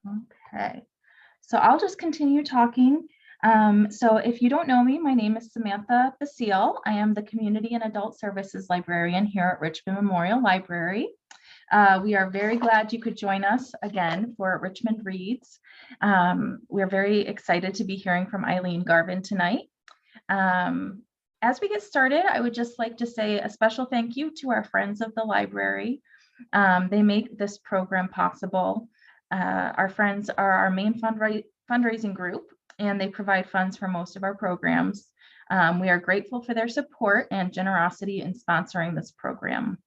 Okay, so I'll just continue talking. So if you don't know me, my name is Samantha Basile. I am the Community and Adult Services Librarian here at Richmond Memorial Library. We are very glad you could join us again for Richmond Reads. We're very excited to be hearing from Eileen Garvin tonight. As we get started, I would just like to say a special thank you to our friends of the library. They make this program possible. Our friends are our main fundraising group, and they provide funds for most of our programs. We are grateful for their support and generosity in sponsoring this program.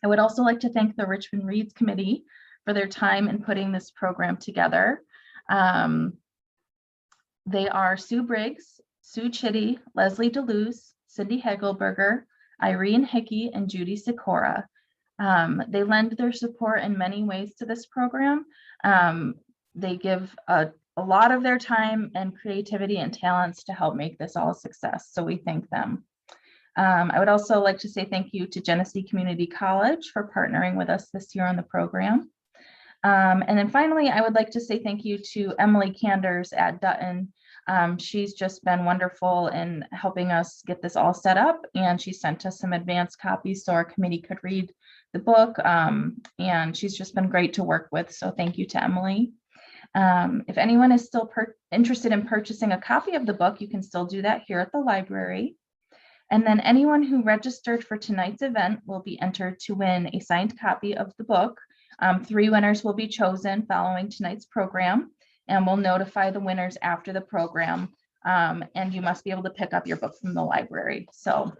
I would also like to thank the Richmond Reads Committee for their time in putting this program together. They are Sue Briggs, Sue Chitty, Leslie DeLuz, Cindy Hegelberger, Irene Hickey, and Judy Sikora. They lend their support in many ways to this program. They give a lot of their time and creativity and talents to help make this all a success, so we thank them. I would also like to say thank you to Genesee Community College for partnering with us this year on the program. And then finally, I would like to say thank you to Emily Canders at Dutton. She's just been wonderful in helping us get this all set up, and she sent us some advanced copies so our committee could read the book, and she's just been great to work with, so thank you to Emily. If anyone is still interested in purchasing a copy of the book, you can still do that here at the library. And then anyone who registered for tonight's event will be entered to win a signed copy of the book. 3 winners will be chosen following tonight's program, and we'll notify the winners after the program. And you must be able to pick up your book from the library. So,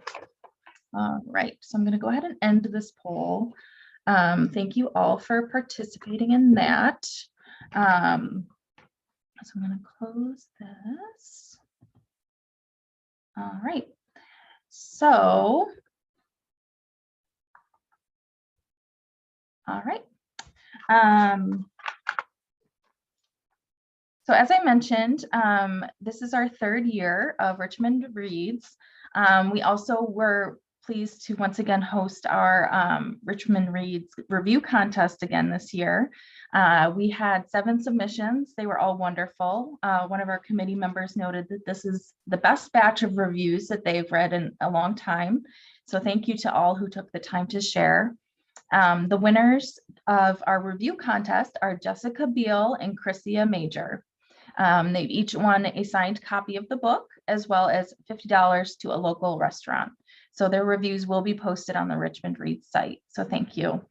right, so I'm going to go ahead and end this poll. Thank you all for participating in that. So I'm going to close this. All right. So, all right. So as I mentioned, this is our 3rd year of Richmond Reads. We also were pleased to once again host our Richmond Reads review contest again this year. We had 7 submissions. They were all wonderful. One of our committee members noted that this is the best batch of reviews that they've read in a long time. So thank you to all who took the time to share. The winners of our review contest are Jessica Beal and Chrissia Major. They've each won a signed copy of the book, as well as $50 to a local restaurant. So their reviews will be posted on the Richmond Reads site. So thank you.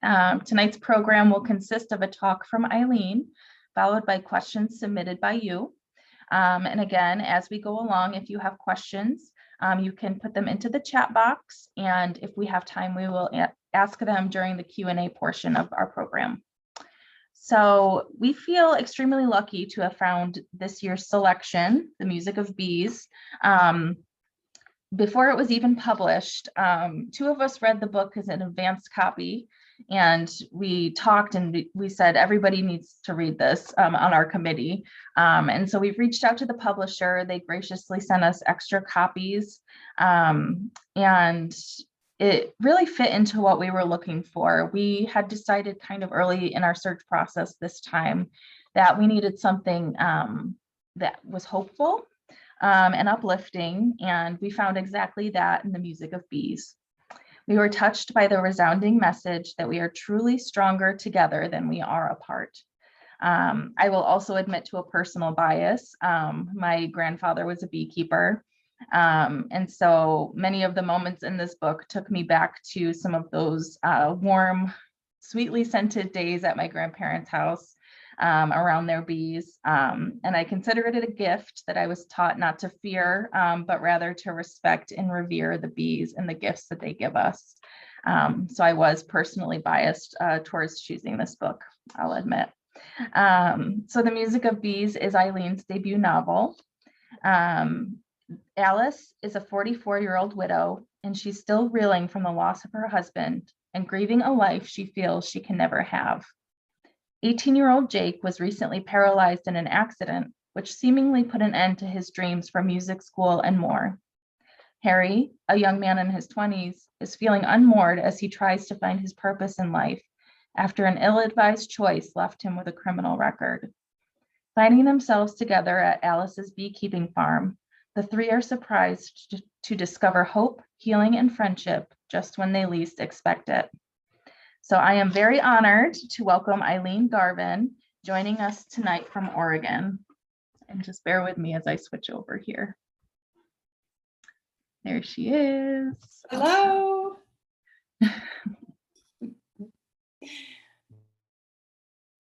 Tonight's program will consist of a talk from Eileen, followed by questions submitted by you. And again, as we go along, if you have questions, you can put them into the chat box. And if we have time, we will ask them during the Q&A portion of our program. So we feel extremely lucky to have found this year's selection, The Music of Bees. Before it was even published, 2 of us read the book as an advanced copy, and we talked and we said everybody needs to read this on our committee. And so we've reached out to the publisher. They graciously sent us extra copies, and it really fit into what we were looking for. We had decided kind of early in our search process this time that we needed something that was hopeful and uplifting, and we found exactly that in The Music of Bees. We were touched by the resounding message that we are truly stronger together than we are apart. I will also admit to a personal bias. My grandfather was a beekeeper, and so many of the moments in this book took me back to some of those warm, sweetly scented days at my grandparents' house. Around their bees. And I consider it a gift that I was taught not to fear, but rather to respect and revere the bees and the gifts that they give us. So I was personally biased towards choosing this book, I'll admit. So The Music of Bees is Eileen's debut novel. Alice is a 44-year-old widow, and she's still reeling from the loss of her husband and grieving a life she feels she can never have. 18-year-old Jake was recently paralyzed in an accident, which seemingly put an end to his dreams for music school and more. Harry, a young man in his 20s, is feeling unmoored as he tries to find his purpose in life after an ill-advised choice left him with a criminal record. Finding themselves together at Alice's beekeeping farm, the three are surprised to discover hope, healing, and friendship just when they least expect it. So I am very honored to welcome Eileen Garvin joining us tonight from Oregon. And just bear with me as I switch over here. There she is. Hello.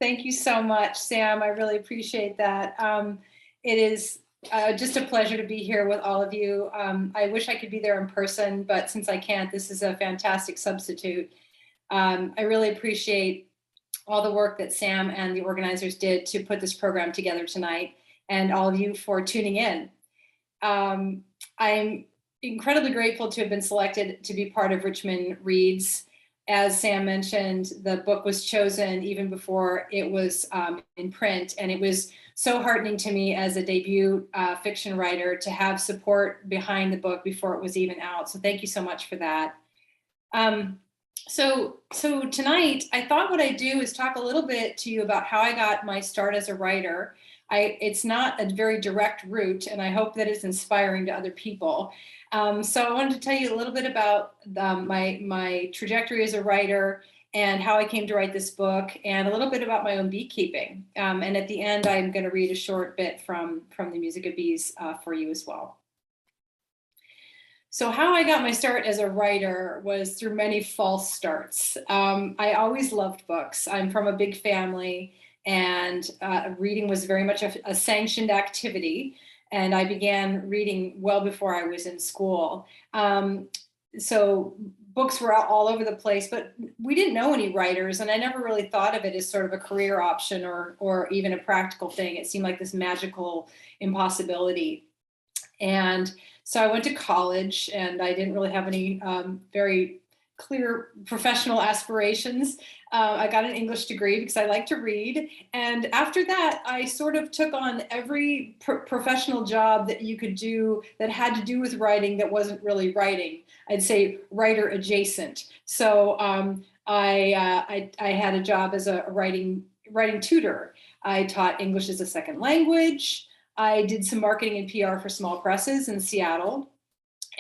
Thank you so much, Sam. I really appreciate that. It is just a pleasure to be here with all of you. I wish I could be there in person, but since I can't, this is a fantastic substitute. I really appreciate all the work that Sam and the organizers did to put this program together tonight, and all of you for tuning in. I'm incredibly grateful to have been selected to be part of Richmond Reads. As Sam mentioned, the book was chosen even before it was in print, and it was so heartening to me as a debut fiction writer to have support behind the book before it was even out. So thank you so much for that. So tonight, I thought what I'd do is talk a little bit to you about how I got my start as a writer. It's not a very direct route, and I hope that it's inspiring to other people. So I wanted to tell you a little bit about my trajectory as a writer and how I came to write this book, and a little bit about my own beekeeping. And at the end, I'm going to read a short bit from the Music of Bees for you as well. So how I got my start as a writer was through many false starts. I always loved books. I'm from a big family, and reading was very much a sanctioned activity. And I began reading well before I was in school. So books were out all over the place, but we didn't know any writers, and I never really thought of it as sort of a career option or even a practical thing. It seemed like this magical impossibility. And so I went to college, and I didn't really have any very clear professional aspirations. I got an English degree because I like to read. And after that, I sort of took on every professional job that you could do that had to do with writing that wasn't really writing. I'd say writer adjacent. So I had a job as a writing tutor. I taught English as a second language. I did some marketing and PR for small presses in Seattle.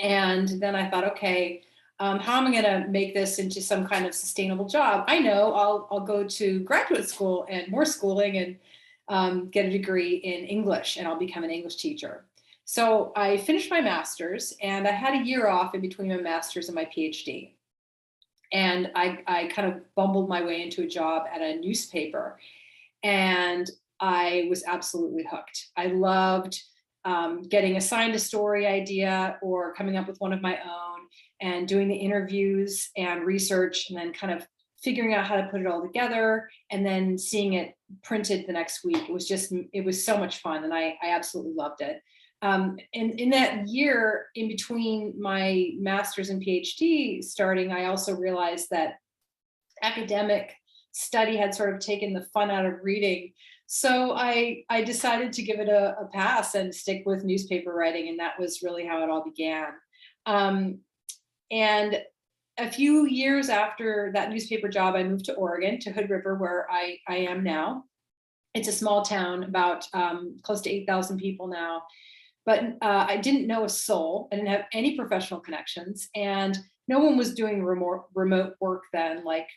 And then I thought, okay, how am I going to make this into some kind of sustainable job? I know I'll go to graduate school and more schooling and get a degree in English, and I'll become an English teacher. So I finished my master's, and I had a year off in between my master's and my PhD. And I kind of bumbled my way into a job at a newspaper, and I was absolutely hooked. I loved getting assigned a story idea or coming up with one of my own, and doing the interviews and research, and then kind of figuring out how to put it all together, and then seeing it printed the next week. It was so much fun, and I absolutely loved it. And in that year in between my master's and PhD starting, I also realized that academic study had sort of taken the fun out of reading. So I decided to give it a pass and stick with newspaper writing, and that was really how it all began. And a few years after that newspaper job, I moved to Oregon, to Hood River, where I am now. It's a small town, about close to 8,000 people now. But I didn't know a soul. I didn't have any professional connections, and no one was doing remote work then like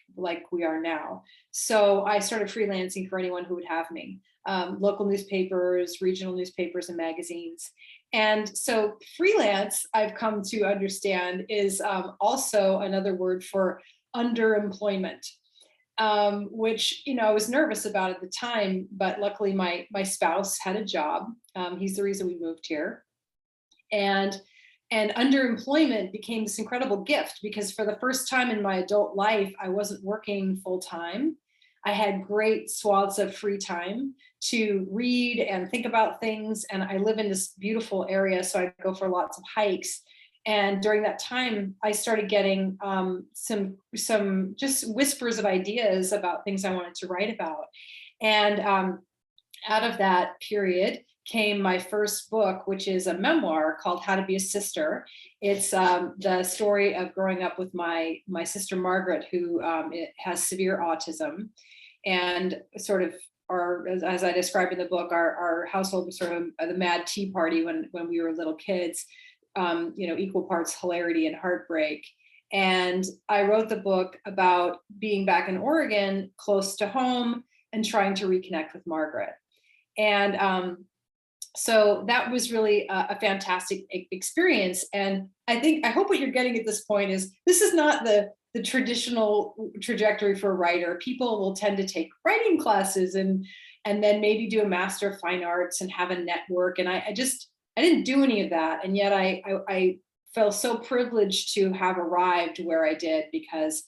we are now. So I started freelancing for anyone who would have me. Local newspapers, regional newspapers, and magazines. And so freelance, I've come to understand, is also another word for underemployment, which, I was nervous about at the time, but luckily my spouse had a job. He's the reason we moved here. And underemployment became this incredible gift, because for the first time in my adult life, I wasn't working full time. I had great swaths of free time to read and think about things. And I live in this beautiful area, so I go for lots of hikes. And during that time, I started getting some just whispers of ideas about things I wanted to write about. And out of that period came my first book, which is a memoir called How to Be a Sister. It's the story of growing up with my sister Margaret, who has severe autism, and sort of, or as I describe in the book, our household was sort of the mad tea party when we were little kids, equal parts hilarity and heartbreak. And I wrote the book about being back in Oregon, close to home, and trying to reconnect with Margaret. And so that was really a fantastic experience. And I hope what you're getting at this point is this is not the traditional trajectory for a writer. People will tend to take writing classes and then maybe do a Master of Fine Arts and have a network. And I didn't do any of that. And yet I felt so privileged to have arrived where I did, because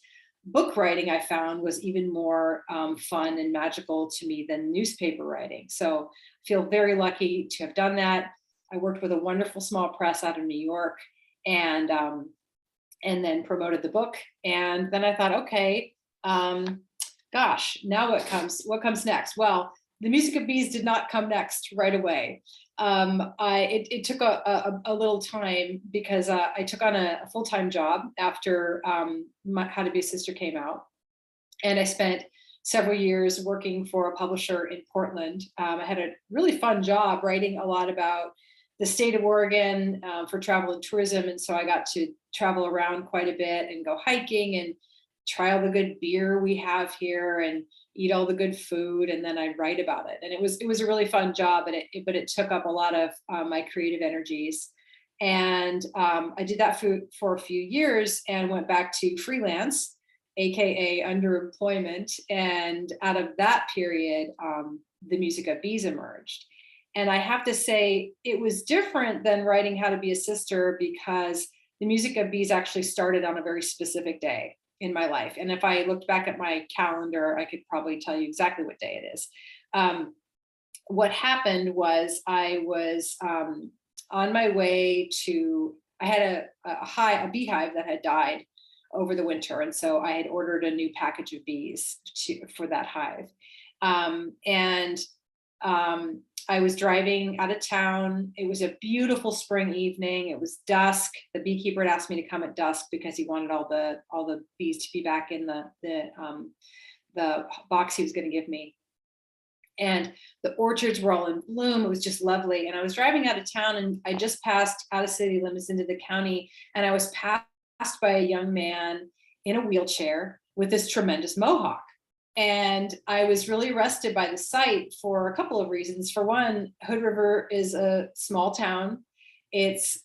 book writing, I found, was even more fun and magical to me than newspaper writing. So I feel very lucky to have done that. I worked with a wonderful small press out of New York, and then promoted the book. And then I thought, okay, gosh, now what comes next? Well, The Music of Bees did not come next right away. It took a little time, because I took on a full-time job after How to Be a Sister came out. And I spent several years working for a publisher in Portland. I had a really fun job writing a lot about the state of Oregon for travel and tourism. And so I got to travel around quite a bit and go hiking and try all the good beer we have here and eat all the good food, and then I'd write about it. And it was a really fun job, but it took up a lot of my creative energies. And I did that for a few years and went back to freelance, AKA underemployment. And out of that period, The Music of Bees emerged. And I have to say, it was different than writing How to Be a Sister, because The Music of Bees actually started on a very specific day in my life. And if I looked back at my calendar, I could probably tell you exactly what day it is. What happened was I was on my way to, I had a beehive that had died over the winter. And so I had ordered a new package of bees for that hive. I was driving out of town. It was a beautiful spring evening. It was dusk. The beekeeper had asked me to come at dusk because he wanted all the bees to be back in the box he was going to give me. And the orchards were all in bloom. It was just lovely. And I was driving out of town, and I just passed out of city limits into the county, and I was passed by a young man in a wheelchair with this tremendous mohawk. And I was really arrested by the sight for a couple of reasons. For one, Hood River is a small town. It's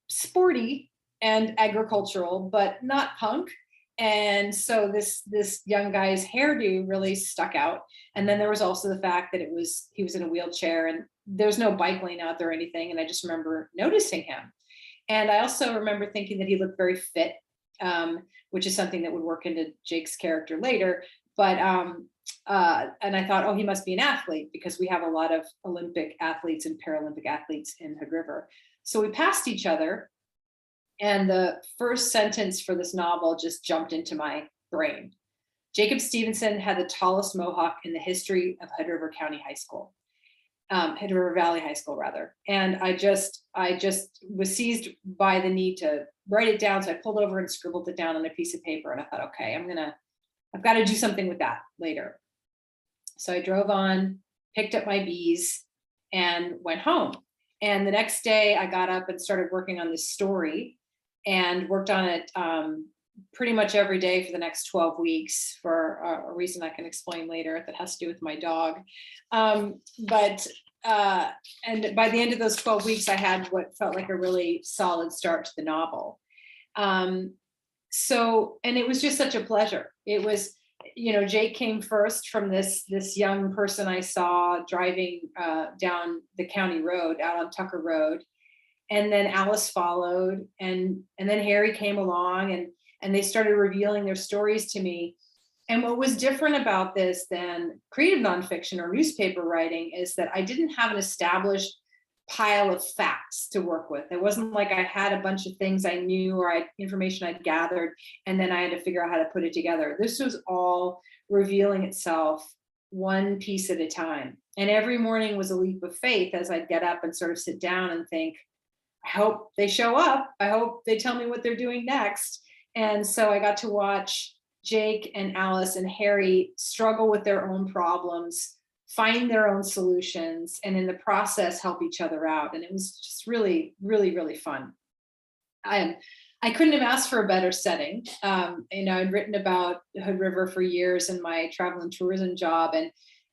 sporty and agricultural, but not punk. And so this young guy's hairdo really stuck out. And then there was also the fact that he was in a wheelchair, and there's no bike lane out there or anything. And I just remember noticing him. And I also remember thinking that he looked very fit, which is something that would work into Jake's character later. But and I thought, oh, he must be an athlete, because we have a lot of Olympic athletes and Paralympic athletes in Hood River. So we passed each other, and the first sentence for this novel just jumped into my brain. Jacob Stevenson had the tallest mohawk in the history of Hood River County High School, Hood River Valley High School rather. And I just was seized by the need to write it down. So I pulled over and scribbled it down on a piece of paper, and I thought, okay, I've got to do something with that later. So I drove on, picked up my bees, and went home. And the next day I got up and started working on this story, and worked on it pretty much every day for the next 12 weeks for a reason I can explain later that has to do with my dog. And by the end of those 12 weeks, I had what felt like a really solid start to the novel. And it was just such a pleasure. It was, Jake came first from this young person I saw driving down the county road out on Tucker Road. And then Alice followed, and then Harry came along, and they started revealing their stories to me. And what was different about this than creative nonfiction or newspaper writing is that I didn't have an established pile of facts to work with. It wasn't like I had a bunch of things I knew or information I'd gathered, and then I had to figure out how to put it together. This was all revealing itself one piece at a time. And every morning was a leap of faith as I'd get up and sort of sit down and think, I hope they show up. I hope they tell me what they're doing next. And so I got to watch Jake and Alice and Harry struggle with their own problems, find their own solutions, and in the process help each other out. And it was just really, really, really fun. I couldn't have asked for a better setting. I'd written about Hood River for years in my travel and tourism job,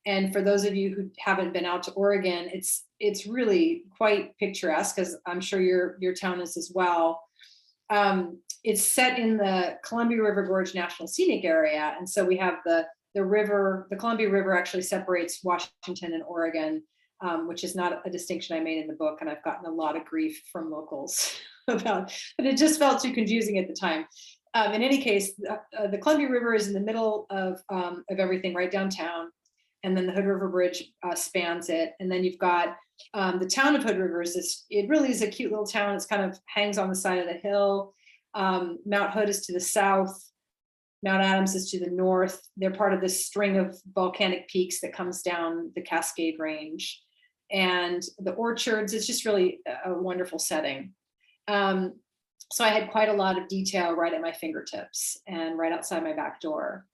and for those of you who haven't been out to Oregon, it's really quite picturesque, as I'm sure your town is as well. It's set in the Columbia River Gorge National Scenic Area, and so we have the river. The Columbia River actually separates Washington and Oregon, which is not a distinction I made in the book, and I've gotten a lot of grief from locals about, but it just felt too confusing at the time. In any case, the Columbia River is in the middle of everything, right downtown, and then the Hood River Bridge spans it, and then you've got the town of Hood River. It really is a cute little town. It's kind of hangs on the side of the hill. Mount Hood is to the south. Mount Adams is to the north. They're part of this string of volcanic peaks that comes down the Cascade Range, and the orchards. It's just really a wonderful setting. So I had quite a lot of detail right at my fingertips and right outside my back door.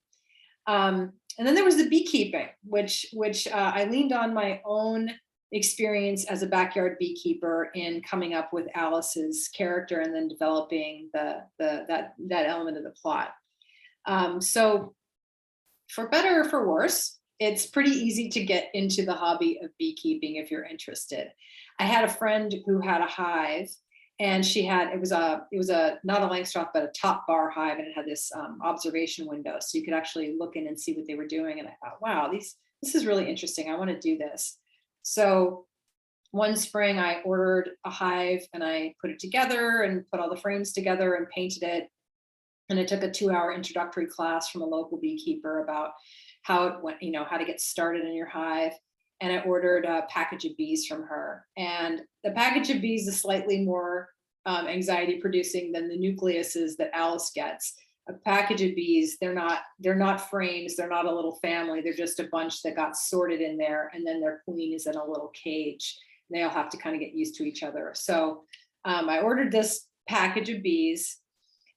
And then there was the beekeeping, which I leaned on my own experience as a backyard beekeeper in coming up with Alice's character and then developing that element of the plot. So for better or for worse, it's pretty easy to get into the hobby of beekeeping if you're interested. I had a friend who had a hive, and it was not a Langstroth, but a top bar hive, and it had this observation window, so you could actually look in and see what they were doing. And I thought, wow, this is really interesting. I want to do this. So one spring I ordered a hive and I put it together and put all the frames together and painted it. And I took a 2-hour introductory class from a local beekeeper about how it went, how to get started in your hive. And I ordered a package of bees from her. And the package of bees is slightly more anxiety producing than the nucleuses that Alice gets. A package of bees, they're not frames, they're not a little family, they're just a bunch that got sorted in there, and then their queen is in a little cage. And they all have to kind of get used to each other. So I ordered this package of bees,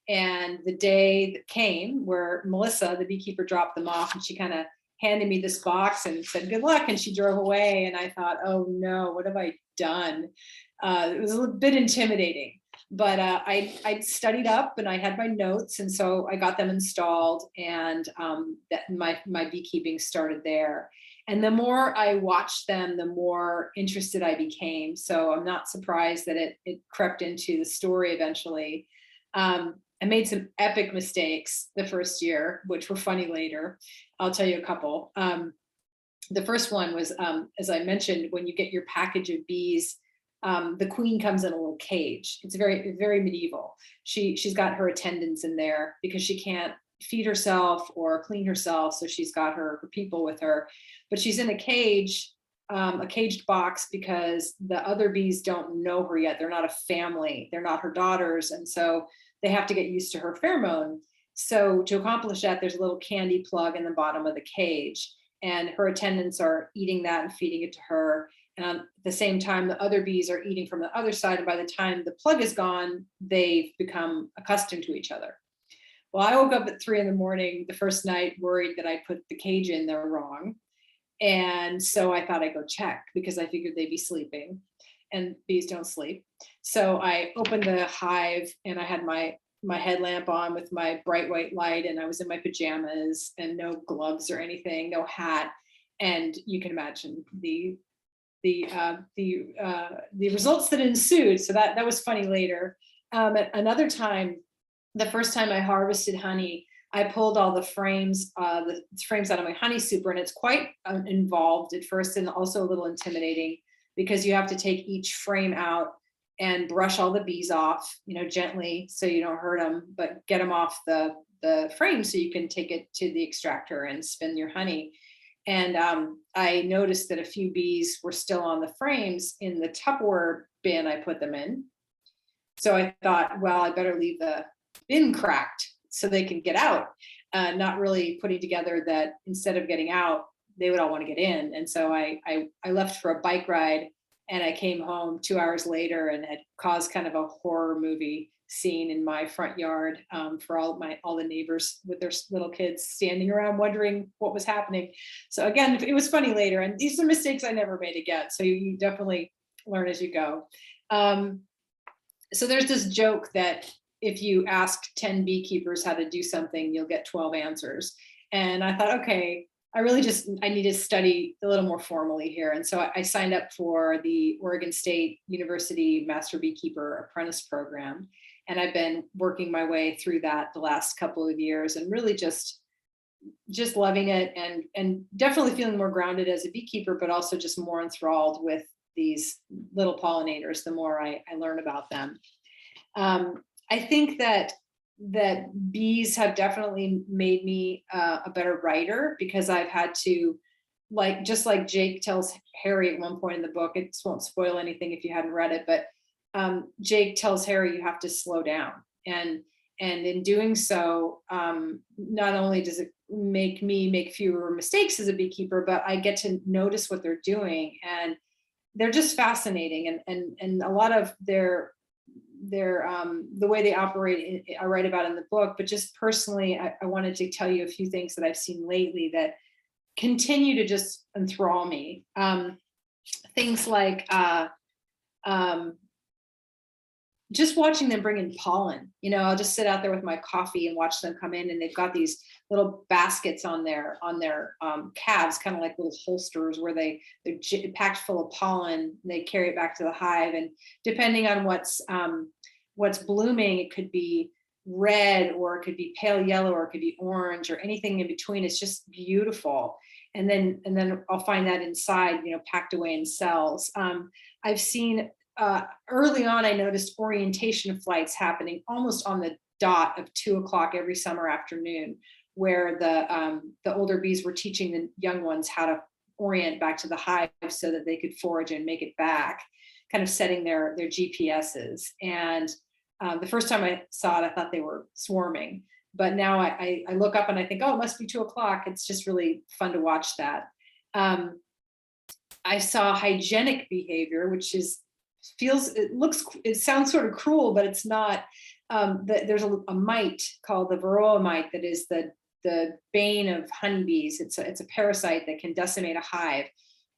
and the day that came where Melissa, the beekeeper, dropped them off, and she kind of handed me this box and said, good luck, and she drove away. And I thought, oh no, what have I done? It was a little bit intimidating, but I studied up and I had my notes, and so I got them installed, and my beekeeping started there. And the more I watched them, the more interested I became. So I'm not surprised that it crept into the story eventually. I made some epic mistakes the first year, which were funny later. I'll tell you a couple. The first one was, as I mentioned, when you get your package of bees, the queen comes in a little cage. It's very, very medieval. She's got her attendants in there because she can't feed herself or clean herself. So she's got her people with her, but she's in a cage, a caged box, because the other bees don't know her yet. They're not a family. They're not her daughters. And so they have to get used to her pheromone. So to accomplish that, there's a little candy plug in the bottom of the cage, and her attendants are eating that and feeding it to her. And at the same time, the other bees are eating from the other side. And by the time the plug is gone, they've become accustomed to each other. Well, I woke up at 3 a.m. the first night, worried that I put the cage in there wrong. And so I thought I'd go check, because I figured they'd be sleeping, and bees don't sleep. So I opened the hive, and I had my headlamp on with my bright white light, and I was in my pajamas and no gloves or anything, no hat. And you can imagine the results that ensued. So that was funny later. Another time, the first time I harvested honey, I pulled all the frames out of my honey super, and it's quite involved at first, and also a little intimidating, because you have to take each frame out and brush all the bees off, gently, so you don't hurt them, but get them off the frame so you can take it to the extractor and spin your honey. And I noticed that a few bees were still on the frames in the Tupperware bin I put them in. So I thought, well, I better leave the bin cracked so they can get out, not really putting together that instead of getting out, they would all want to get in. And so I left for a bike ride, and I came home 2 hours later and had caused kind of a horror movie scene in my front yard, for all the neighbors with their little kids standing around wondering what was happening. So again, it was funny later, and these are mistakes I never made again. So you definitely learn as you go. So there's this joke that if you ask 10 beekeepers how to do something, you'll get 12 answers. And I thought, okay, I need to study a little more formally here. And so I signed up for the Oregon State University Master Beekeeper Apprentice Program. And I've been working my way through that the last couple of years, and really just loving it, and definitely feeling more grounded as a beekeeper, but also just more enthralled with these little pollinators the more I learn about them. I think that bees have definitely made me a better writer, because I've had to, just like Jake tells Harry at one point in the book, it won't spoil anything if you hadn't read it, but Jake tells Harry you have to slow down. And in doing so, not only does it make me make fewer mistakes as a beekeeper, but I get to notice what they're doing, and they're just fascinating. And a lot of their the way they operate, I write about in the book. But just personally, I wanted to tell you a few things that I've seen lately that continue to just enthrall me. Things like just watching them bring in pollen. I'll just sit out there with my coffee and watch them come in, and they've got these little baskets on their calves, kind of like little holsters, where they're packed full of pollen. They carry it back to the hive, and depending on what's blooming, it could be red, or it could be pale yellow, or it could be orange, or anything in between. It's just beautiful. And then I'll find that inside, packed away in cells. I've seen early on, I noticed orientation flights happening almost on the dot of 2:00 every summer afternoon, where the older bees were teaching the young ones how to orient back to the hive so that they could forage and make it back, kind of setting their GPSs. And the first time I saw it, I thought they were swarming. But now I look up and I think, oh, it must be 2:00. It's just really fun to watch that. I saw hygienic behavior, which it sounds sort of cruel, but it's not. There's a mite called the varroa mite that is the bane of honeybees. It's a parasite that can decimate a hive,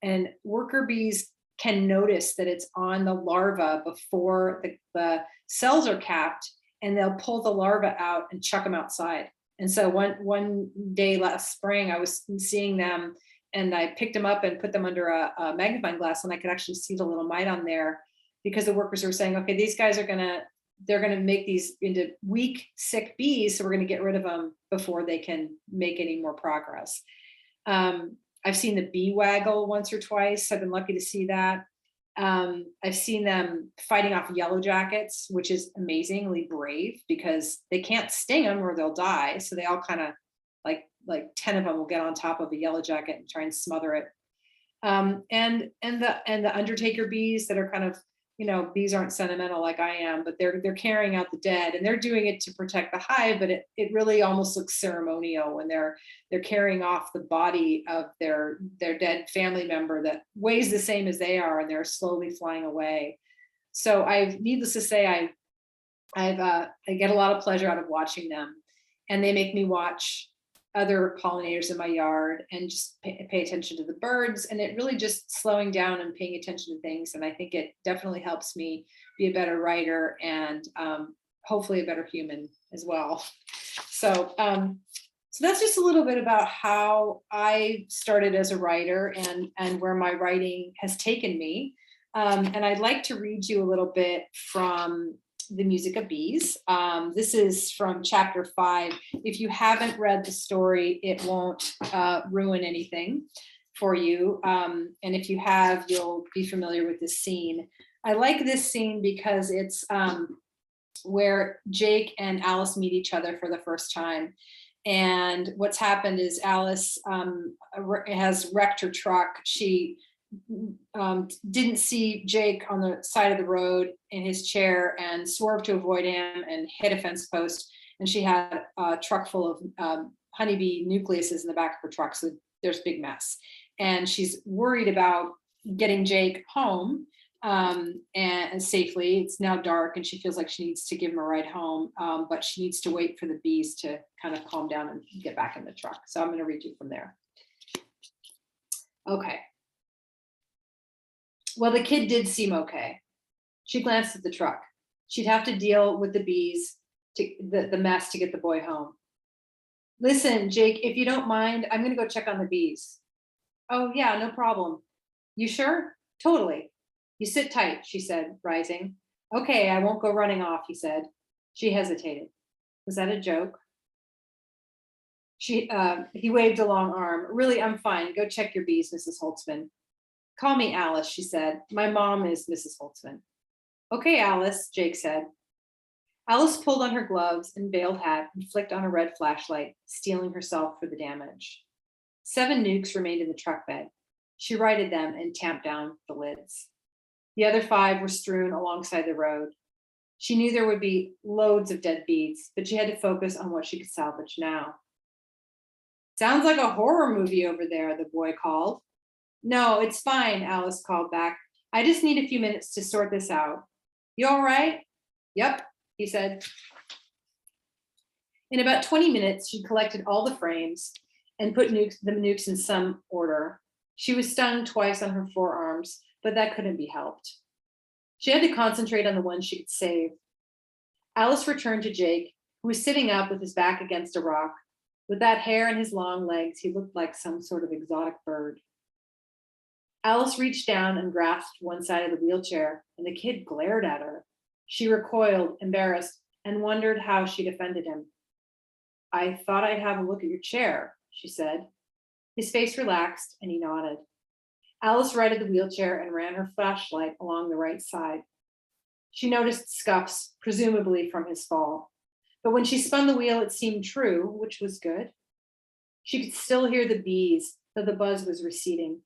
and worker bees can notice that it's on the larva before the cells are capped, and they'll pull the larva out and chuck them outside. And so one day last spring, I was seeing them, and I picked them up and put them under a magnifying glass, and I could actually see the little mite on there, because the workers were saying, okay, these guys they're gonna make these into weak, sick bees, so we're gonna get rid of them before they can make any more progress. I've seen the bee waggle once or twice. I've been lucky to see that. I've seen them fighting off yellow jackets, which is amazingly brave, because they can't sting them or they'll die. So they all kind of like 10 of them will get on top of a yellow jacket and try and smother it. And the undertaker bees that are kind of, bees aren't sentimental like I am, but they're carrying out the dead, and they're doing it to protect the hive. But it really almost looks ceremonial when they're carrying off the body of their dead family member that weighs the same as they are, and they're slowly flying away. So needless to say, I get a lot of pleasure out of watching them, and they make me watch other pollinators in my yard and just pay attention to the birds. And it really just slowing down and paying attention to things. And I think it definitely helps me be a better writer, and hopefully a better human as well. So that's just a little bit about how I started as a writer, and where my writing has taken me. And I'd like to read you a little bit from The Music of Bees. This is from chapter 5. If you haven't read the story, it won't ruin anything for you. And if you have, you'll be familiar with this scene. I like this scene because it's where Jake and Alice meet each other for the first time. And what's happened is Alice has wrecked her truck. She didn't see Jake on the side of the road in his chair and swerved to avoid him and hit a fence post. And she had a truck full of honeybee nucleuses in the back of her truck. So there's a big mess. And she's worried about getting Jake home and safely. It's now dark and she feels like she needs to give him a ride home, but she needs to wait for the bees to kind of calm down and get back in the truck. So I'm going to read you from there. Okay. Well, the kid did seem okay. She glanced at the truck. She'd have to deal with the bees, the mess to get the boy home. Listen, Jake, if you don't mind, I'm going to go check on the bees. Oh, yeah, no problem. You sure? Totally. You sit tight, she said, rising. Okay, I won't go running off, he said. She hesitated. Was that a joke? He waved a long arm. Really, I'm fine. Go check your bees, Mrs. Holtzman. Call me Alice, she said. My mom is Mrs. Holtzman. Okay, Alice, Jake said. Alice pulled on her gloves and veiled hat and flicked on a red flashlight, steeling herself for the damage. 7 nukes remained in the truck bed. She righted them and tamped down the lids. The other 5 were strewn alongside the road. She knew there would be loads of dead bees, but she had to focus on what she could salvage now. Sounds like a horror movie over there, the boy called. No, it's fine, Alice called back. I just need a few minutes to sort this out. You all right? Yep, he said. In about 20 minutes, she collected all the frames and put the nukes in some order. She was stung twice on her forearms, but that couldn't be helped. She had to concentrate on the ones she could save. Alice returned to Jake, who was sitting up with his back against a rock. With that hair and his long legs, he looked like some sort of exotic bird. Alice reached down and grasped one side of the wheelchair, and the kid glared at her. She recoiled, embarrassed, and wondered how she'd offended him. I thought I'd have a look at your chair, she said. His face relaxed, and he nodded. Alice righted the wheelchair and ran her flashlight along the right side. She noticed scuffs, presumably from his fall. But when she spun the wheel, it seemed true, which was good. She could still hear the bees, though the buzz was receding.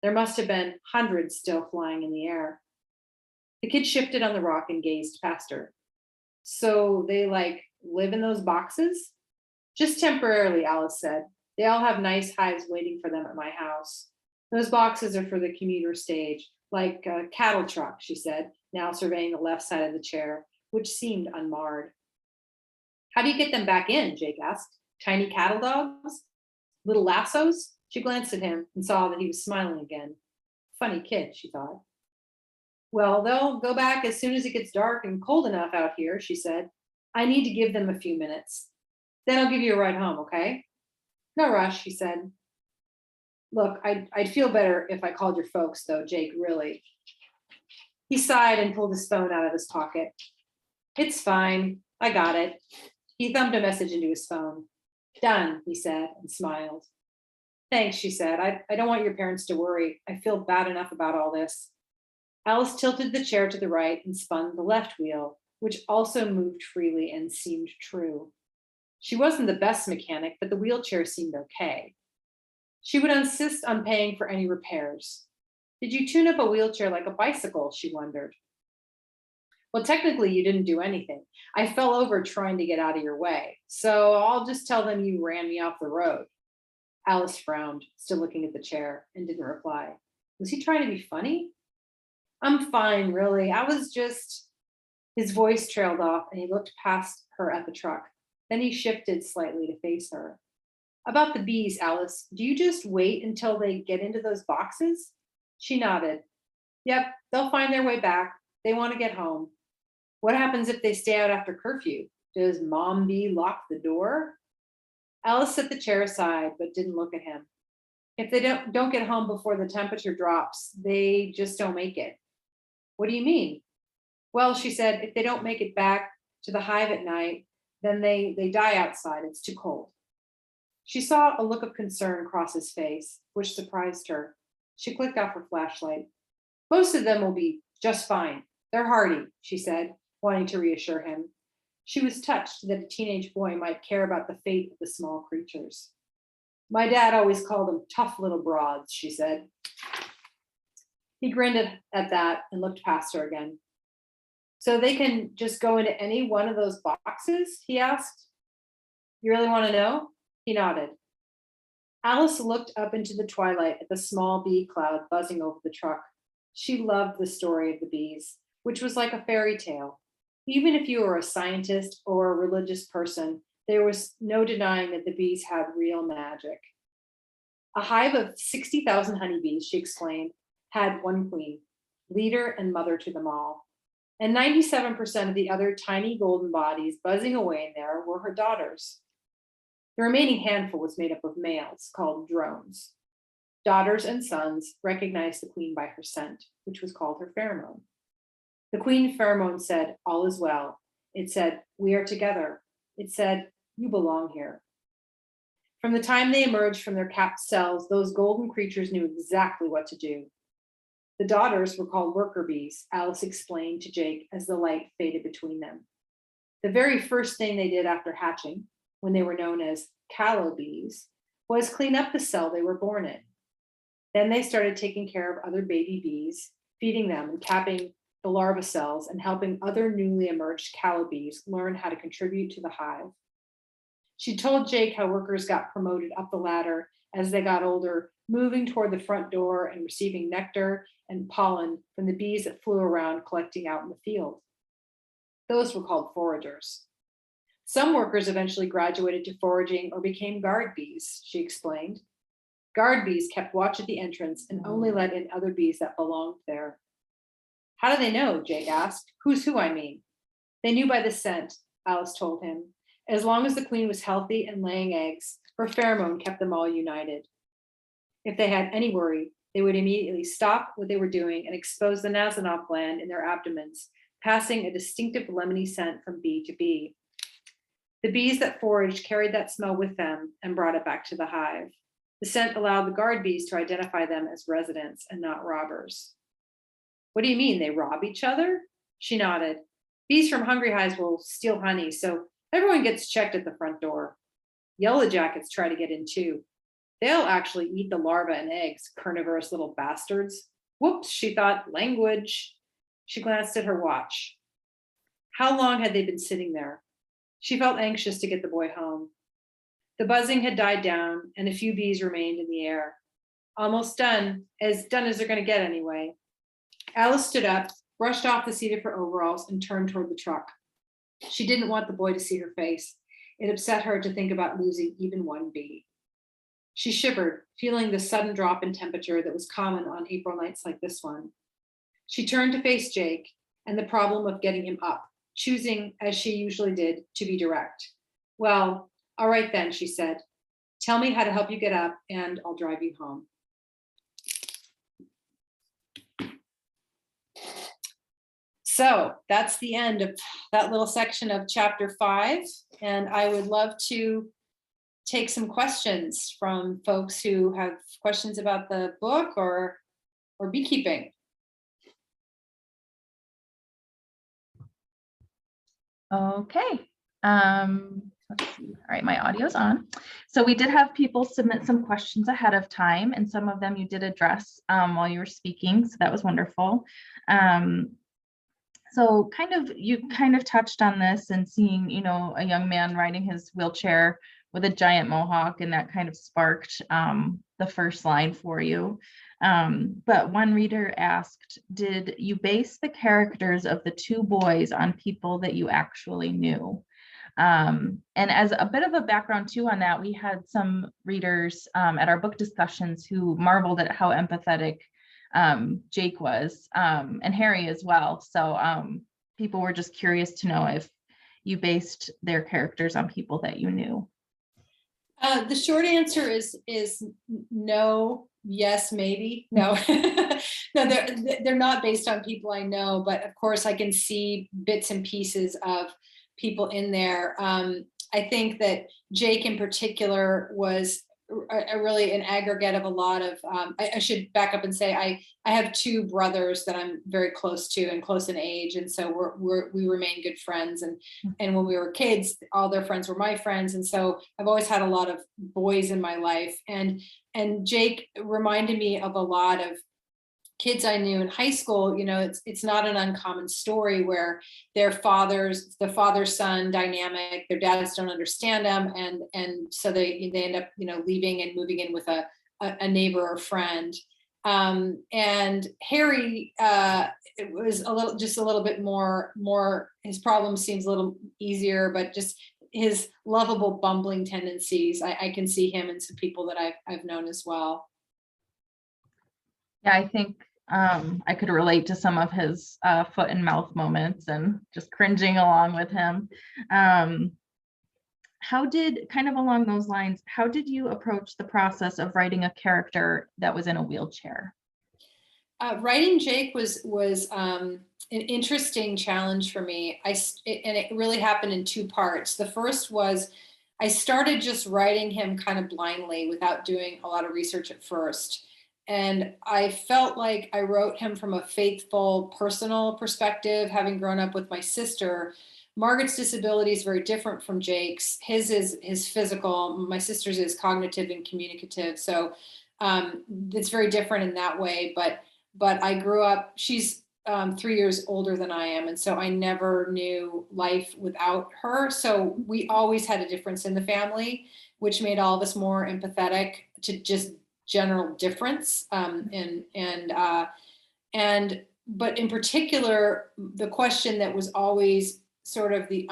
There must have been hundreds still flying in the air. The kid shifted on the rock and gazed past her. So they live in those boxes? Just temporarily, Alice said. They all have nice hives waiting for them at my house. Those boxes are for the commuter stage, like a cattle truck, she said, now surveying the left side of the chair, which seemed unmarred. How do you get them back in? Jake asked. Tiny cattle dogs? Little lassos? She glanced at him and saw that he was smiling again. Funny kid, she thought. Well, they'll go back as soon as it gets dark and cold enough out here, she said. I need to give them a few minutes. Then I'll give you a ride home, okay? No rush, he said. Look, I'd feel better if I called your folks, though, Jake, really. He sighed and pulled his phone out of his pocket. It's fine. I got it. He thumbed a message into his phone. Done, he said, and smiled. Thanks, she said. I don't want your parents to worry. I feel bad enough about all this. Alice tilted the chair to the right and spun the left wheel, which also moved freely and seemed true. She wasn't the best mechanic, but the wheelchair seemed okay. She would insist on paying for any repairs. Did you tune up a wheelchair like a bicycle? She wondered. Well, technically, you didn't do anything. I fell over trying to get out of your way. So I'll just tell them you ran me off the road. Alice frowned, still looking at the chair, and didn't reply. Was he trying to be funny? I'm fine, really. I was just... His voice trailed off, and he looked past her at the truck. Then he shifted slightly to face her. About the bees, Alice, do you just wait until they get into those boxes? She nodded. Yep, they'll find their way back. They want to get home. What happens if they stay out after curfew? Does Mom Bee lock the door? Alice set the chair aside, but didn't look at him. If they don't get home before the temperature drops, they just don't make it. What do you mean? Well, she said, if they don't make it back to the hive at night, then they die outside. It's too cold. She saw a look of concern cross his face, which surprised her. She clicked off her flashlight. Most of them will be just fine. They're hardy, she said, wanting to reassure him. She was touched that a teenage boy might care about the fate of the small creatures. My dad always called them tough little broads, she said. He grinned at that and looked past her again. So they can just go into any one of those boxes? He asked. You really want to know? He nodded. Alice looked up into the twilight at the small bee cloud buzzing over the truck. She loved the story of the bees, which was like a fairy tale. Even if you were a scientist or a religious person, there was no denying that the bees had real magic. A hive of 60,000 honeybees, she explained, had one queen, leader and mother to them all. And 97% of the other tiny golden bodies buzzing away in there were her daughters. The remaining handful was made up of males, called drones. Daughters and sons recognized the queen by her scent, which was called her pheromone. The queen pheromone said, "All is well." It said, "We are together." It said, "You belong here." From the time they emerged from their capped cells, those golden creatures knew exactly what to do. The daughters were called worker bees, Alice explained to Jake as the light faded between them. The very first thing they did after hatching, when they were known as callow bees, was clean up the cell they were born in. Then they started taking care of other baby bees, feeding them and capping the larva cells and helping other newly emerged callow bees learn how to contribute to the hive. She told Jake how workers got promoted up the ladder as they got older, moving toward the front door and receiving nectar and pollen from the bees that flew around collecting out in the field. Those were called foragers. Some workers eventually graduated to foraging or became guard bees, she explained. Guard bees kept watch at the entrance and only let in other bees that belonged there. How do they know? Jake asked. Who's who, I mean? They knew by the scent, Alice told him. As long as the queen was healthy and laying eggs, her pheromone kept them all united. If they had any worry, they would immediately stop what they were doing and expose the Nasanov gland in their abdomens, passing a distinctive lemony scent from bee to bee. The bees that foraged carried that smell with them and brought it back to the hive. The scent allowed the guard bees to identify them as residents and not robbers. What do you mean, they rob each other? She nodded. Bees from hungry hives will steal honey, so everyone gets checked at the front door. Yellow jackets try to get in too. They'll actually eat the larvae and eggs, carnivorous little bastards. Whoops, she thought, language. She glanced at her watch. How long had they been sitting there? She felt anxious to get the boy home. The buzzing had died down and a few bees remained in the air. Almost done as they're going to get anyway. Alice stood up, brushed off the seat of her overalls, and turned toward the truck. She didn't want the boy to see her face. It upset her to think about losing even one bee. She shivered, feeling the sudden drop in temperature that was common on April nights like this one. She turned to face Jake and the problem of getting him up, choosing, as she usually did, to be direct. Well, all right then, she said. Tell me how to help you get up and I'll drive you home. So that's the end of that little section of chapter 5. And I would love to take some questions from folks who have questions about the book or beekeeping. Okay. Let's see. All right, my audio's on. So we did have people submit some questions ahead of time, and some of them you did address while you were speaking, so that was wonderful. So you kind of touched on this and seeing, a young man riding his wheelchair with a giant mohawk, and that kind of sparked the first line for you. But one reader asked, did you base the characters of the two boys on people that you actually knew? And as a bit of a background too on that, we had some readers at our book discussions who marveled at how empathetic Jake was, and Harry as well. So people were just curious to know if you based their characters on people that you knew. The short answer is no, yes, maybe, no. No, they're not based on people I know, but of course I can see bits and pieces of people in there. I think that Jake in particular was really an aggregate of a lot of, I should back up and say, I have two brothers that I'm very close to and close in age. And so we remain good friends. And when we were kids, all their friends were my friends. And so I've always had a lot of boys in my life. And Jake reminded me of a lot of kids I knew in high school, it's not an uncommon story where the father-son dynamic, their dads don't understand them, and so they end up, leaving and moving in with a neighbor or friend. And Harry, it was just a little bit more. His problem seems a little easier, but just his lovable bumbling tendencies. I can see him in some people that I've known as well. Yeah, I think I could relate to some of his foot and mouth moments and just cringing along with him. Kind of along those lines, how did you approach the process of writing a character that was in a wheelchair? Writing Jake was an interesting challenge for me. And it really happened in two parts. The first was I started just writing him kind of blindly without doing a lot of research at first. And I felt like I wrote him from a faithful, personal perspective, having grown up with my sister. Margaret's disability is very different from Jake's. His is his physical. My sister's is cognitive and communicative. So it's very different in that way. But I grew up, she's 3 years older than I am. And so I never knew life without her. So we always had a difference in the family, which made all of us more empathetic to just general difference. But in particular, the question that was always sort of the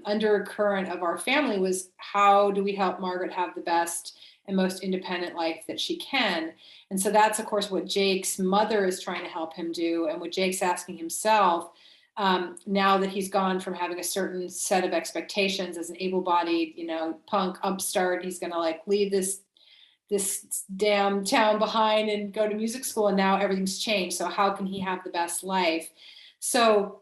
undercurrent of our family was, how do we help Margaret have the best and most independent life that she can? And so that's, of course, what Jake's mother is trying to help him do, and what Jake's asking himself, now that he's gone from having a certain set of expectations as an able-bodied, punk upstart. He's going to like leave this damn town behind and go to music school, and now everything's changed. So how can he have the best life? So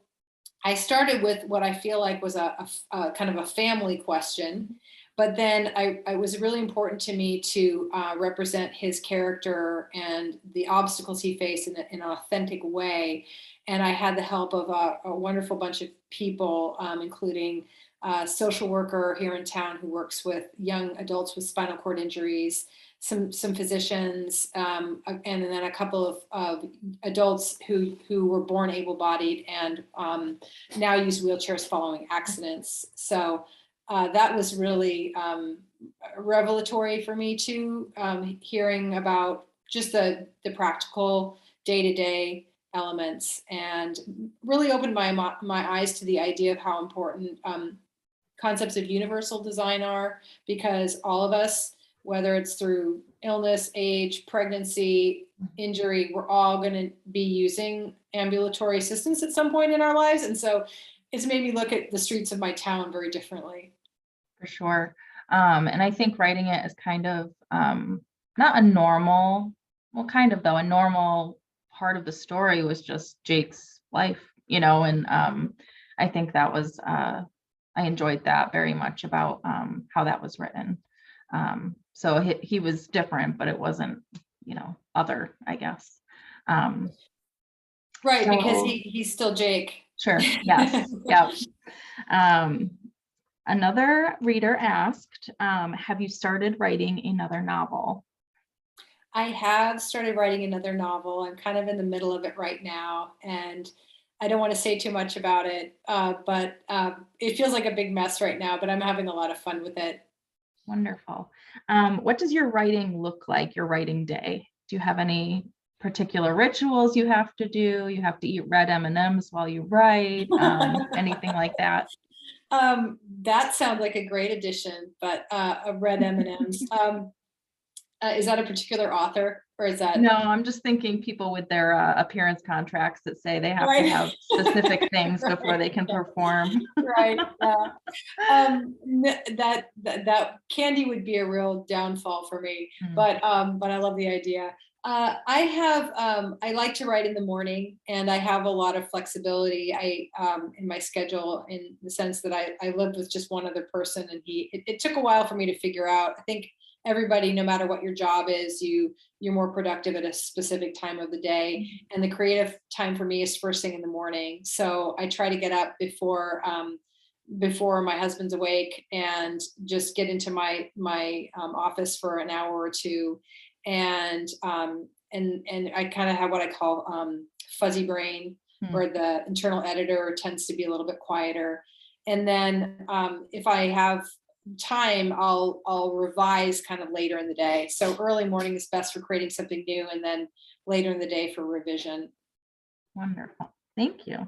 I started with what I feel like was a kind of a family question. But then it was really important to me to represent his character and the obstacles he faced in an authentic way. And I had the help of a wonderful bunch of people, including a social worker here in town who works with young adults with spinal cord injuries, some physicians, and then a couple of adults who were born able-bodied and now use wheelchairs following accidents. So that was really revelatory for me too, hearing about just the practical day-to-day elements, and really opened my eyes to the idea of how important concepts of universal design are, because all of us, whether it's through illness, age, pregnancy, injury, we're all going to be using ambulatory assistance at some point in our lives. And so it's made me look at the streets of my town very differently. For sure. And I think writing it is kind of not a normal, well, kind of though, a normal part of the story was just Jake's life, and I think that was, I enjoyed that very much about how that was written. So he was different, but it wasn't, other, I guess. Right, so, because he's still Jake. Sure. Yes. Yeah. Another reader asked, have you started writing another novel? I have started writing another novel. I'm kind of in the middle of it right now, and I don't want to say too much about it, but it feels like a big mess right now, but I'm having a lot of fun with it. Wonderful. What does your writing look like, your writing day? Do you have any particular rituals you have to do? You have to eat red M&Ms while you write, anything like that? That sounds like a great addition, but a red M&Ms. Is that a particular author, or is that? No, I'm just thinking people with their appearance contracts that say they have to have specific things before they can perform. Right. That candy would be a real downfall for me, but I love the idea. I like to write in the morning, and I have a lot of flexibility in my schedule, in the sense that I lived with just one other person, and it took a while for me to figure out. I think everybody, no matter what your job is, you're more productive at a specific time of the day, and the creative time for me is first thing in the morning. So I try to get up before my husband's awake and just get into my office for an hour or two, and and I kind of have what I call fuzzy brain, where the internal editor tends to be a little bit quieter. And then if I have time, I'll revise kind of later in the day. So early morning is best for creating something new, and then later in the day for revision. Wonderful. Thank you.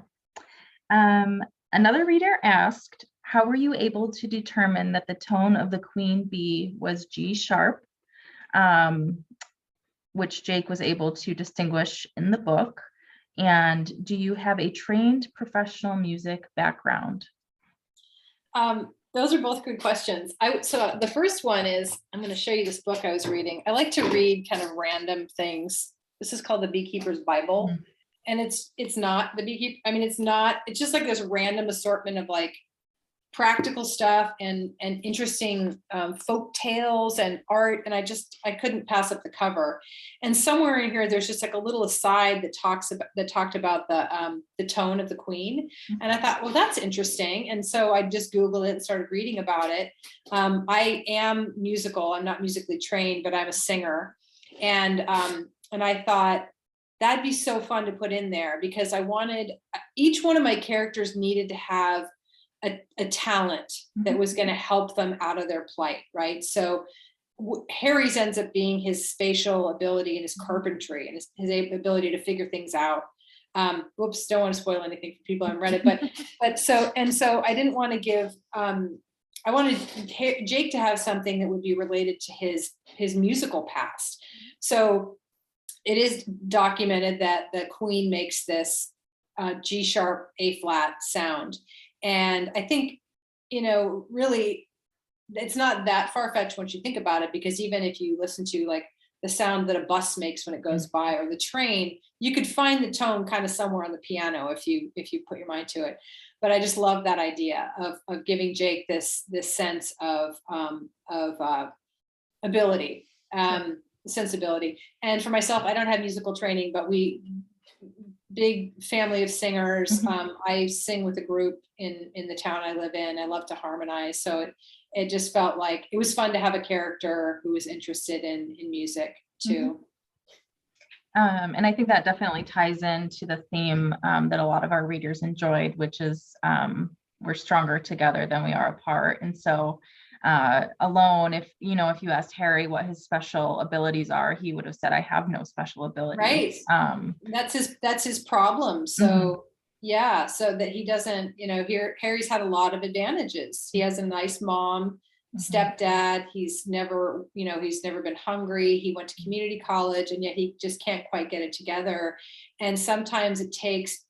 Another reader asked, how were you able to determine that the tone of the queen bee was G sharp, which Jake was able to distinguish in the book? And do you have a trained professional music background? Those are both good questions. So the first one is, I'm going to show you this book I was reading. I like to read kind of random things. This is called The Beekeeper's Bible. Mm-hmm. And it's not the beekeeper. I mean, it's just like this random assortment of like practical stuff and interesting folk tales and art. And I couldn't pass up the cover. And somewhere in here, there's just like a little aside that talked about the tone of the queen. And I thought, well, that's interesting. And so I just Googled it and started reading about it. I am musical. I'm not musically trained, but I'm a singer. And I thought, that'd be so fun to put in there, because I wanted, each one of my characters needed to have a talent that was going to help them out of their plight, right? So Harry's ends up being his spatial ability and his carpentry and his ability to figure things out. Whoops, don't want to spoil anything for people who haven't read it, but so I didn't want to give, I wanted Jake to have something that would be related to his musical past. So it is documented that the queen makes this G sharp, A flat sound. And I think, really, it's not that far-fetched once you think about it, because even if you listen to like the sound that a bus makes when it goes by, or the train, you could find the tone kind of somewhere on the piano if you put your mind to it. But I just love that idea of giving Jake this sense of ability. Sensibility. And for myself, I don't have musical training, but big family of singers. I sing with a group in the town I live in. I love to harmonize. So it just felt like it was fun to have a character who was interested in music too. And I think that definitely ties into the theme that a lot of our readers enjoyed, which is we're stronger together than we are apart. And so alone, if you asked Harry what his special abilities are, he would have said, I have no special abilities. Right. That's his problem. So yeah, so that he doesn't, Harry's had a lot of advantages. He has a nice mom, stepdad. He's never been hungry. He went to community college, and yet he just can't quite get it together. And sometimes it takes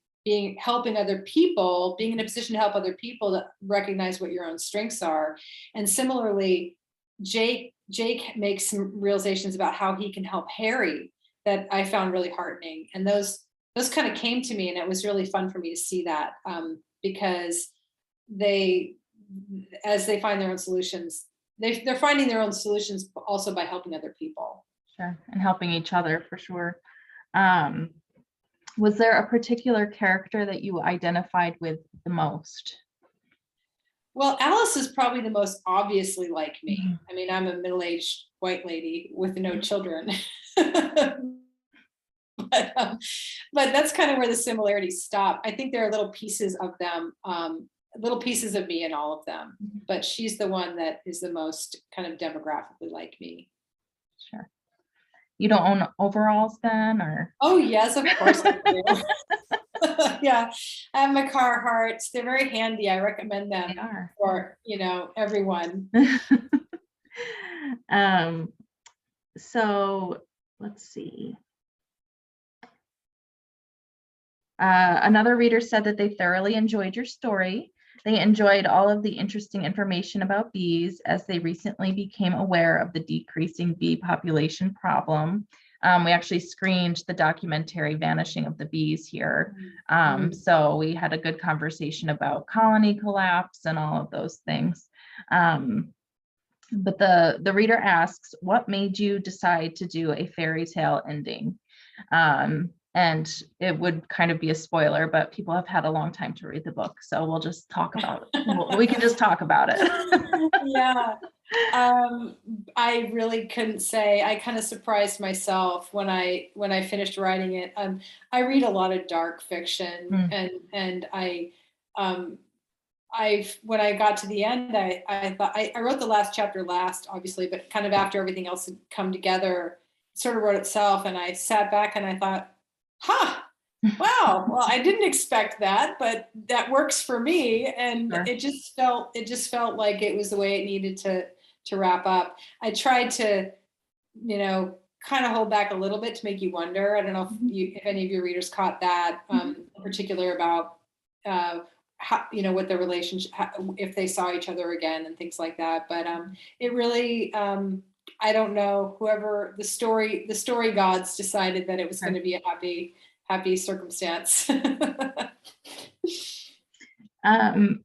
helping other people, being in a position to help other people to recognize what your own strengths are. And similarly, Jake makes some realizations about how he can help Harry that I found really heartening. And those kind of came to me, and it was really fun for me to see that, because as they find their own solutions, they're finding their own solutions also by helping other people. Sure, and helping each other for sure. Was there a particular character that you identified with the most? Well, Alice is probably the most obviously like me. I mean, I'm a middle-aged white lady with no children. But that's kind of where the similarities stop. I think there are little pieces of them, little pieces of me in all of them. But she's the one that is the most kind of demographically like me. Sure. You don't own overalls then, or? Oh yes, of course I do. Yeah, I have my Carhartts. They're very handy. I recommend them for everyone. So let's see. Another reader said that they thoroughly enjoyed your story. They enjoyed all of the interesting information about bees, as they recently became aware of the decreasing bee population problem. We actually screened the documentary Vanishing of the Bees here. So we had a good conversation about colony collapse and all of those things. But the reader asks, what made you decide to do a fairy tale ending? And it would kind of be a spoiler, but people have had a long time to read the book, so we'll just talk about it. We can just talk about it. Yeah. I really couldn't say. I kind of surprised myself when I finished writing it. I read a lot of dark fiction, Mm, and um, when I got to the end, I thought I wrote the last chapter last, obviously, but kind of after everything else had come together, it sort of wrote itself. And I sat back and I thought, huh, wow, well, I didn't expect that, but that works for me. And sure. it just felt like it was the way it needed to wrap up. I tried to, kind of hold back a little bit to make you wonder. I don't know Mhm. if any of your readers caught that, Mhm. in particular about how, what the relationship, if they saw each other again and things like that. But it really, I don't know, whoever the story gods decided that it was going Okay. to be a happy circumstance. Um,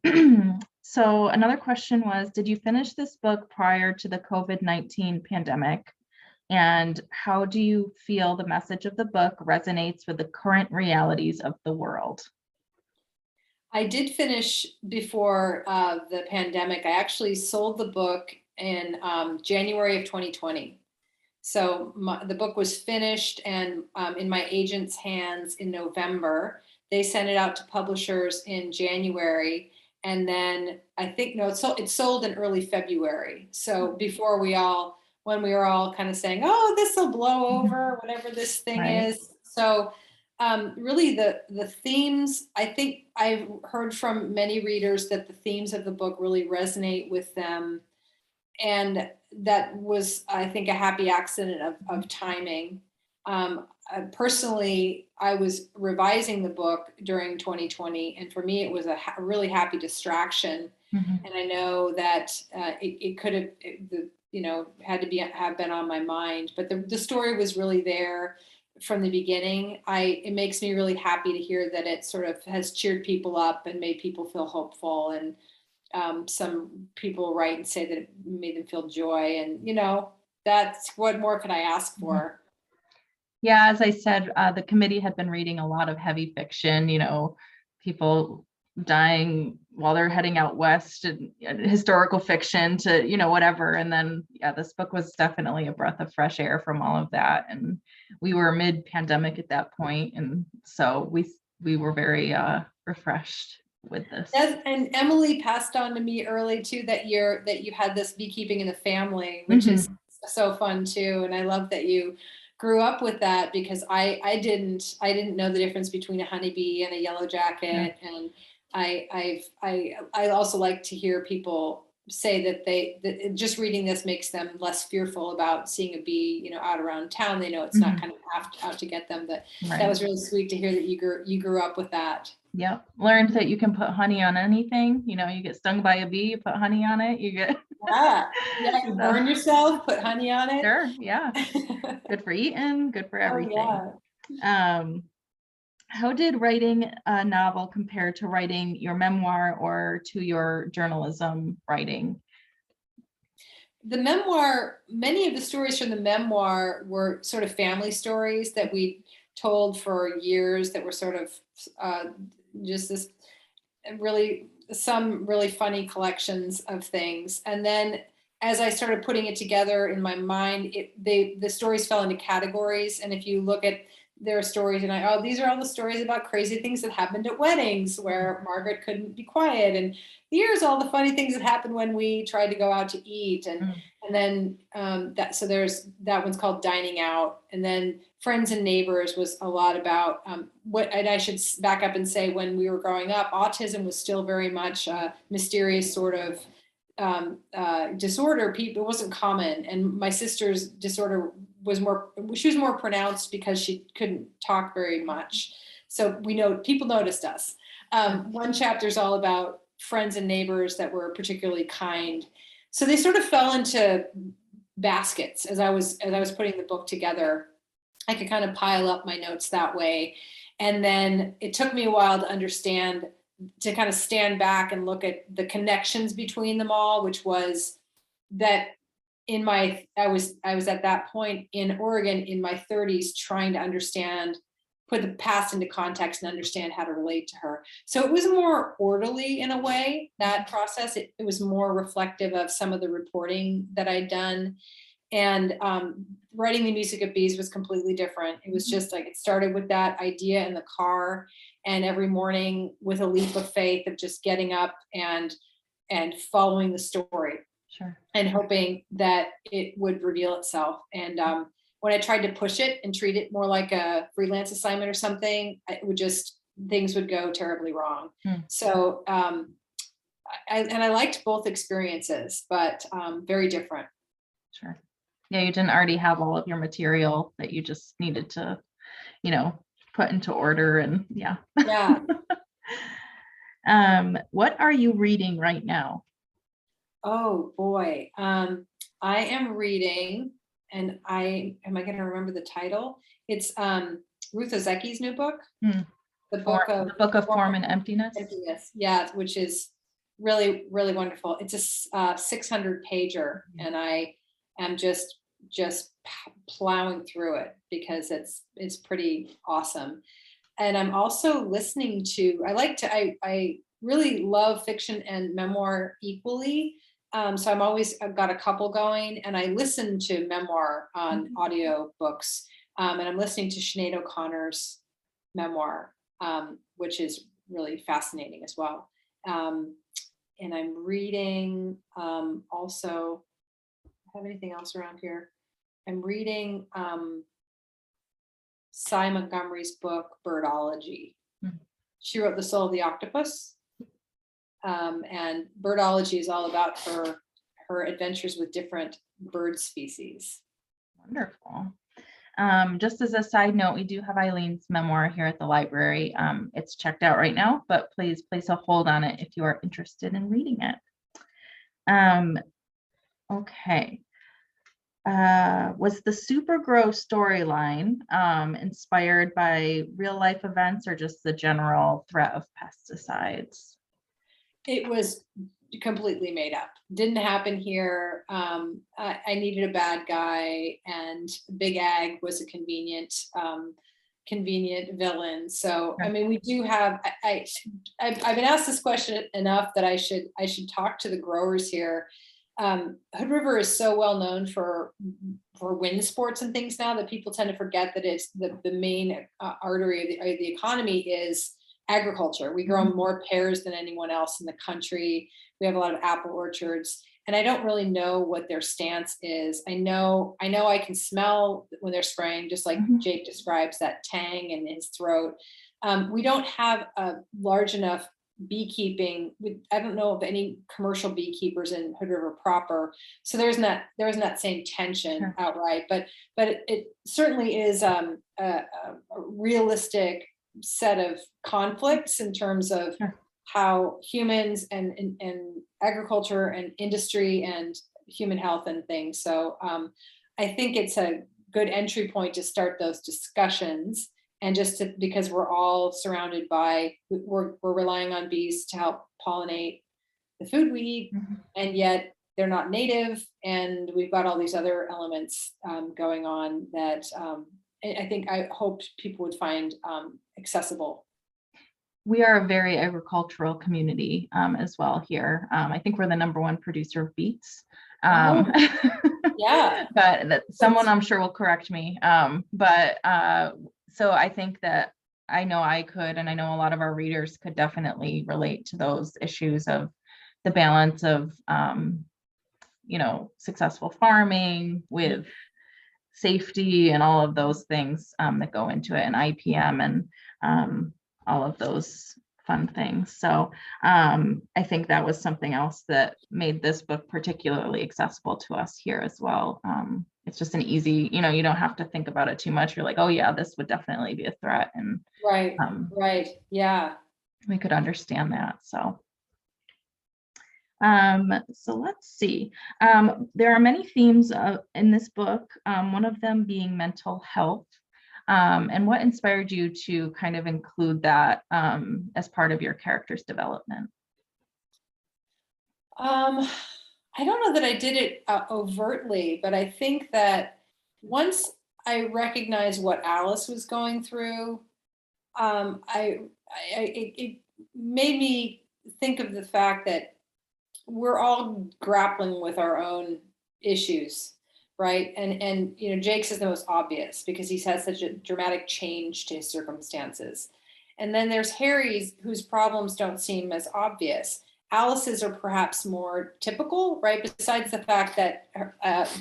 so another question was, did you finish this book prior to the COVID-19 pandemic? And how do you feel the message of the book resonates with the current realities of the world? I did finish before the pandemic. I actually sold the book in January of 2020. So the book was finished and in my agent's hands in November. They sent it out to publishers in January, and then I think no, it sold in early February. So before when we were all kind of saying, "Oh, this will blow Mhm. over, whatever this thing Right. is." So really, the themes. I think I've heard from many readers that the themes of the book really resonate with them, and that was, I think, a happy accident of timing. Personally, I was revising the book during 2020, and for me, it was a really happy distraction. Mhm. And I know that it could have had to have been on my mind, but the story was really there from the beginning. It makes me really happy to hear that it sort of has cheered people up and made people feel hopeful, and some people write and say that it made them feel joy, and that's what more could I ask Mhm. for. Yeah, as I said, the committee had been reading a lot of heavy fiction, people dying while they're heading out west, and historical fiction to, whatever. And then, yeah, this book was definitely a breath of fresh air from all of that. And we were mid-pandemic at that point, and so we were very refreshed with this. And Emily passed on to me early too that you had this beekeeping in the family, which is Mhm. so fun too. And I love that you grew up with that, because I didn't know the difference between a honeybee and a yellow Yeah. jacket. And I also like to hear people say that just reading this makes them less fearful about seeing a bee, out around town. They know it's not Mhm. kind of out to get them. That Right. was really sweet to hear that you grew up with that. Yep. Learned that you can put honey on anything. You get stung by a bee, you put honey on it, you get. Yeah. Yeah. You So, burn yourself, put honey on it. sure. Yeah. Good for eating, good for Oh, everything. yeah. Um, how did writing a novel compare to writing your memoir or to your journalism writing? The memoir, many of the stories from the memoir were sort of family stories that we told for years, that were sort of uh, just this really some really funny collections of things. And then as I started putting it together in my mind, the stories fell into categories. And if you look at their stories, and these are all the stories about crazy things that happened at weddings where Margaret couldn't be quiet, and here's all the funny things that happened when we tried to go out to eat. Mm, And then there's that one's called Dining Out. And then Friends and Neighbors was a lot about and I should back up and say, when we were growing up, autism was still very much a mysterious sort of disorder. It wasn't common. And my sister's disorder she was more pronounced because she couldn't talk very much. So people noticed us. sure. One chapter is all about friends and neighbors that were particularly kind. So they sort of fell into baskets as I was putting the book together. I could kind of pile up my notes that way. And then it took me a while to kind of stand back and look at the connections between them all, which was that I was at that point in Oregon in my 30s trying to understand put the past into context and understand how to relate to her. So it was more orderly in a way, that process. It was more reflective of some of the reporting that I'd done. And writing The Music of Bees was completely different. It was just like, it started with that idea in the car, and every morning with a leap of faith of just getting up and following the story. Sure. And hoping that it would reveal itself. And when I tried to push it and treat it more like a freelance assignment or something, things would go terribly wrong. So I liked both experiences, but very different. Sure. Yeah, you didn't already have all of your material that you just needed to, put into order, and yeah. Yeah. What are you reading right now? Oh boy. I am reading, and am I going to remember the title? It's Ruth Ozeki's new book. The Book of Form and Emptiness. Yeah, which is really, really wonderful. It's a 600 pager, and I am just plowing through it because it's pretty awesome. And I'm also listening to, I really love fiction and memoir equally. So I've got a couple going, and I listen to memoir on audio books. And I'm listening to Sinead O'Connor's memoir, which is really fascinating as well. And I'm reading also, have anything else around here? I'm reading Cy Montgomery's book, Birdology. She wrote The Soul of the Octopus. And Birdology is all about her adventures with different bird species. Wonderful. Just as a side note, we do have Eileen's memoir here at the library. It's checked out right now, but please place a hold on it if you are interested in reading it. Okay. Was the Supergrow storyline inspired by real life events or just the general threat of pesticides? It was completely made up. Didn't happen here. I needed a bad guy, and Big Ag was a convenient villain. So, I mean, we do have. I've been asked this question enough that I should talk to the growers here. Hood River is so well known for wind sports and things now that people tend to forget that it's the main artery of the economy is agriculture. We grow more pears than anyone else in the country. We have a lot of apple orchards, and I don't really know what their stance is. I know I can smell when they're spraying, just like Jake describes, that tang in his throat. We don't have a large enough beekeeping. I don't know of any commercial beekeepers in Hood River proper, so there isn't that same tension outright. But it certainly is a realistic set of conflicts in terms of how humans and agriculture and industry and human health and things. So I think it's a good entry point to start those discussions, and because we're all surrounded by, we're relying on bees to help pollinate the food we eat, and yet they're not native, and we've got all these other elements going on that I hoped people would find accessible. We are a very agricultural community as well here. I think we're the #1 producer of beets. Yeah. But someone I'm sure will correct me. So I think that I know I could, and I know a lot of our readers could definitely relate to those issues of the balance of, successful farming with safety and all of those things that go into it, and IPM and all of those fun things. So I think that was something else that made this book particularly accessible to us here as well. It's just an easy, you don't have to think about it too much. You're like, oh yeah, this would definitely be a threat. And right. Yeah. We could understand that. So let's see. There are many themes in this book, one of them being mental health. And what inspired you to kind of include that as part of your character's development? I don't know that I did it overtly, but I think that once I recognized what Alice was going through, it made me think of the fact that we're all grappling with our own issues, right? And Jake's is the most obvious because he's had such a dramatic change to his circumstances. And then there's Harry's, whose problems don't seem as obvious. Alice's are perhaps more typical, right? Besides the fact that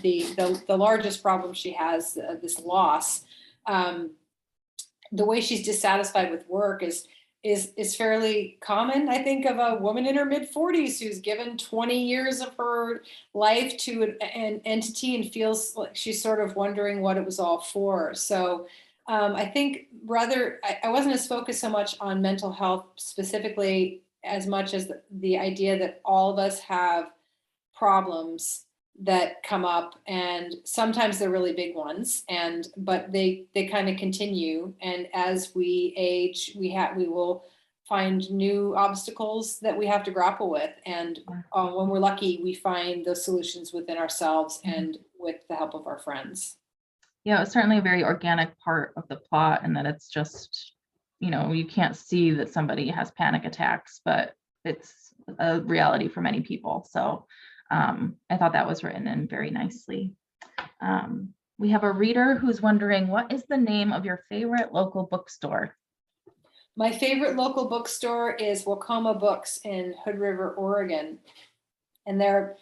the largest problem she has, this loss, the way she's dissatisfied with work is fairly common, I think, of a woman in her mid-40s who's given 20 years of her life to an entity and feels like she's sort of wondering what it was all for. So I think I wasn't as focused so much on mental health specifically as much as the idea that all of us have problems that come up, and sometimes they're really big ones, but they kind of continue, and as we age we will find new obstacles that we have to grapple with, and when we're lucky we find those solutions within ourselves and with the help of our friends. Yeah, it's certainly a very organic part of the plot, and that it's just, you can't see that somebody has panic attacks, but it's a reality for many people. So I thought that was written in very nicely. We have a reader who's wondering, what is the name of your favorite local bookstore? My favorite local bookstore is Wakoma Books in Hood River, Oregon. And they're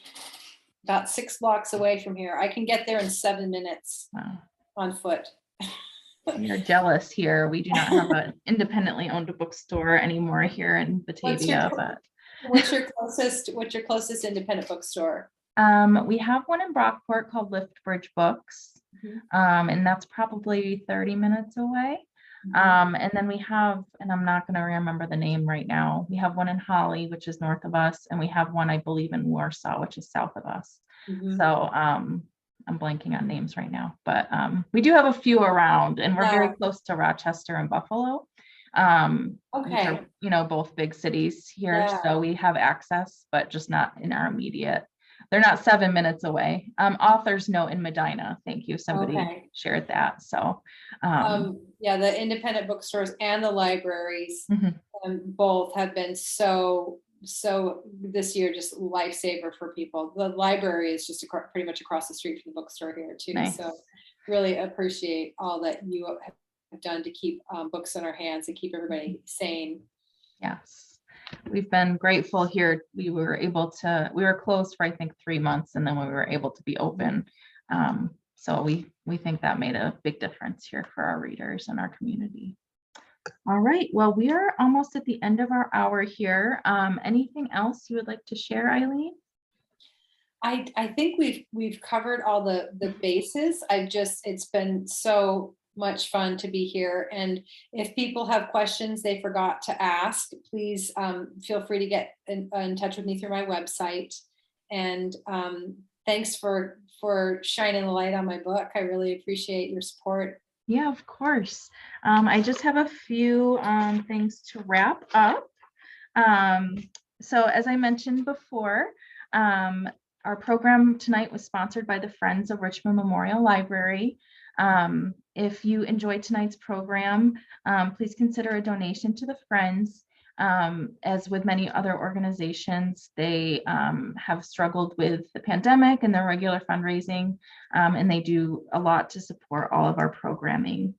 about 6 blocks away from here. I can get there in 7 minutes on foot. You're jealous here. We do not have an independently owned bookstore anymore here in Batavia. What's your closest independent bookstore? We have one in Brockport called Liftbridge Books, and that's probably 30 minutes away. And then we have, and I'm not going to remember the name right now, we have one in Holly, which is north of us, and we have one, I believe, in Warsaw, which is south of us. So I'm blanking on names right now, but we do have a few around, and we're very close to Rochester and Buffalo. Okay. Which are, both big cities here, so we have access, but just not in our immediate. They're not 7 minutes away. Author's Note in Medina. Thank you. Somebody shared that. So yeah, the independent bookstores and the libraries both have been so this year just lifesaver for people. The library is just pretty much across the street from the bookstore here too. Nice. So really appreciate all that you have done to keep books in our hands and keep everybody sane. Yes, we've been grateful here. We were closed for I think 3 months, and then we were able to be open. So we think that made a big difference here for our readers and our community. All right, well, we are almost at the end of our hour here. Anything else you would like to share, Eileen? I think we've covered all the bases. It's been so much fun to be here. And if people have questions they forgot to ask, please feel free to get in touch with me through my website. And thanks for shining the light on my book. I really appreciate your support. Yeah, of course. I just have a few things to wrap up. So as I mentioned before, our program tonight was sponsored by the Friends of Richmond Memorial Library. If you enjoyed tonight's program, please consider a donation to the Friends. As with many other organizations, they have struggled with the pandemic and their regular fundraising, and they do a lot to support all of our programming.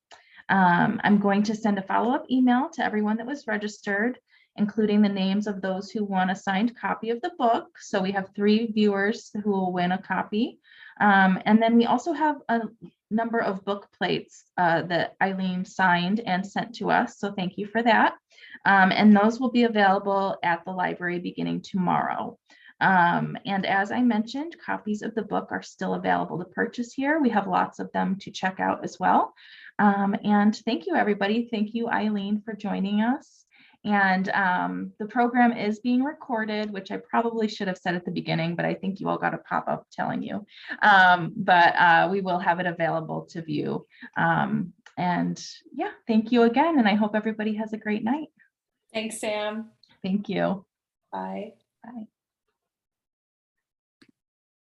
I'm going to send a follow-up email to everyone that was registered, including the names of those who won a signed copy of the book. So we have 3 viewers who will win a copy. And then we also have a number of book plates that Eileen signed and sent to us. So thank you for that. And those will be available at the library beginning tomorrow. And as I mentioned, copies of the book are still available to purchase here. We have lots of them to check out as well. And thank you, everybody. Thank you, Eileen, for joining us. And the program is being recorded, which I probably should have said at the beginning, but I think you all got a pop-up telling you. But we will have it available to view. And yeah, thank you again. And I hope everybody has a great night. Thanks, Sam. Thank you. Bye. Bye.